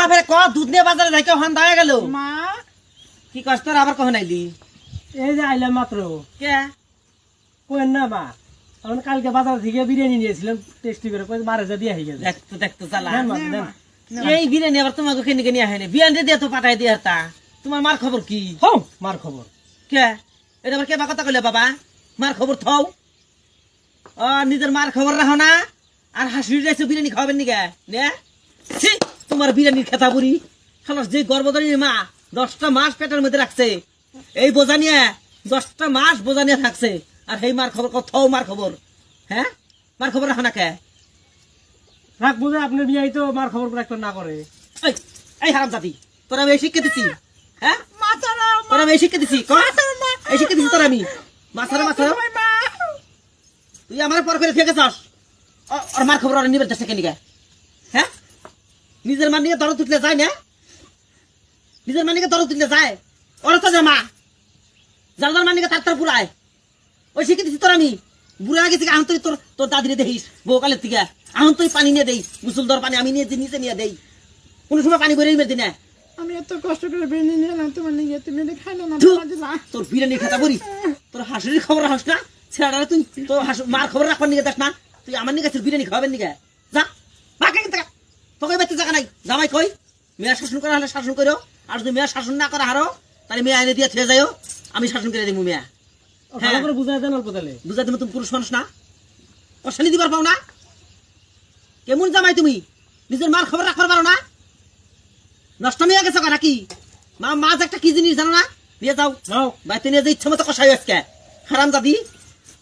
বাপের ক দুধ নিয়ে বাজারে যাই কেউ হান্দা হয়ে গেল মা কি কষ্ট তোর আবার কখন আইলি এই যে আইলাম মাত্র কে কোয়েন না মা আমি কালকে বাজার থেকে বিরিয়ানি নিয়েছিলাম টেস্টি করে কই মারে যা দিয়ে হয়ে গেছে দেখতো চালা দেন মা, দেন। এই বিরিয়ানি আবার তোমাকে কেন কেন আহে না বিরিয়ানি দিয়ে তো পাঠাই দিয়ে তা তোমার মার খবর কি হও মার খবর কে এটা আবার কে বা কথা কইলে বাবা মার খবর থাও নিজের মার খবর রাখো না আর হাসির যাইছো বিরিয়ানি খাওয়াবেন নি কে নে ছি, তোমার বিরিয়ানির খেতা বুড়ি খালাস যে গর্ভধারী মা 10টা মাস পেটের মধ্যে রাখছে এই বোঝা নিয়ে 10টা মাস বোঝা নিয়ে থাকছে আর এই মার খবর থাও মার খবর হ্যাঁ মার খবর রাখো না কে রাখ বুঝে আপনার বিয়াই তো মার খবর রাখতে না করে এই এই হারাম জাতি তোরা আমি এই শিক্ষা দিচ্ছি হ্যাঁ তোরা আমি এই শিক্ষা দিচ্ছি এই শিক্ষা দিচ্ছি তোরা আমি মাছারা তুই আমার পর করে থেকে যাস আর মার খবর আর নিবে দেশে কেন হ্যাঁ নিজের মান নিয়ে দর তুললে যায় না নিজের মান নিয়ে দর তুললে যায় ওরা তো জামা জালদার মান নিয়ে তার পুরায় ওই শিক্ষা দিচ্ছি তোর আমি বুড়া গেছি আহন তুই তোর তোর দাদিরে দেখিস বউকালের থেকে আহন তুই পানি নিয়ে দেই মুসুল দর পানি আমি নিয়ে নিচে নিয়ে দেই কোন সময় পানি ভরে মেরে দিনে আমি এত কষ্ট করে বিরিয়ানি নিলাম তোমার নিয়ে তুমি এটা খাইলো না ধু, দিলা তোর বিরিয়ানি খাতা বলি তোর হাসুরির খবর রাখস না ছেড়া তুই তোর মার খবর রাখবার নিকে দেখ না তুই আমার নিকে বিরিয়ানি খাওয়াবেন নিকে যা বাকি কিন্তু তোকে বেঁচে জায়গা নাই জামাই কই মেয়া শাসন করা হলে শাসন করো আর যদি মেয়া শাসন না করা হারো তাহলে মেয়ে আইনে দিয়ে থুয়ে যাইও আমি শাসন করে দিব মেয়া ভালো করে বুঝাই দেন অল্প তাহলে বুঝা তুমি তুমি পুরুষ মানুষ না অশানি দিবার পাও না কেমন জামাই তুমি নিজের মার খবর রাখবার পারো না নষ্ট নিয়ে গেছো নাকি মা মাছ একটা কি জিনিস জানো না নিয়ে যাও নাও বাইতে নিয়ে যে ইচ্ছা মতো কষাই আজকে হারাম দাদি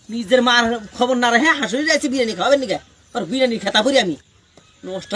নিজের মার খবর না রাখে হাসুরি যাইছে বিরিয়ানি খাওয়াবেন নিকে আর বিরিয়ানি খেতা ভরি আমি নষ্ট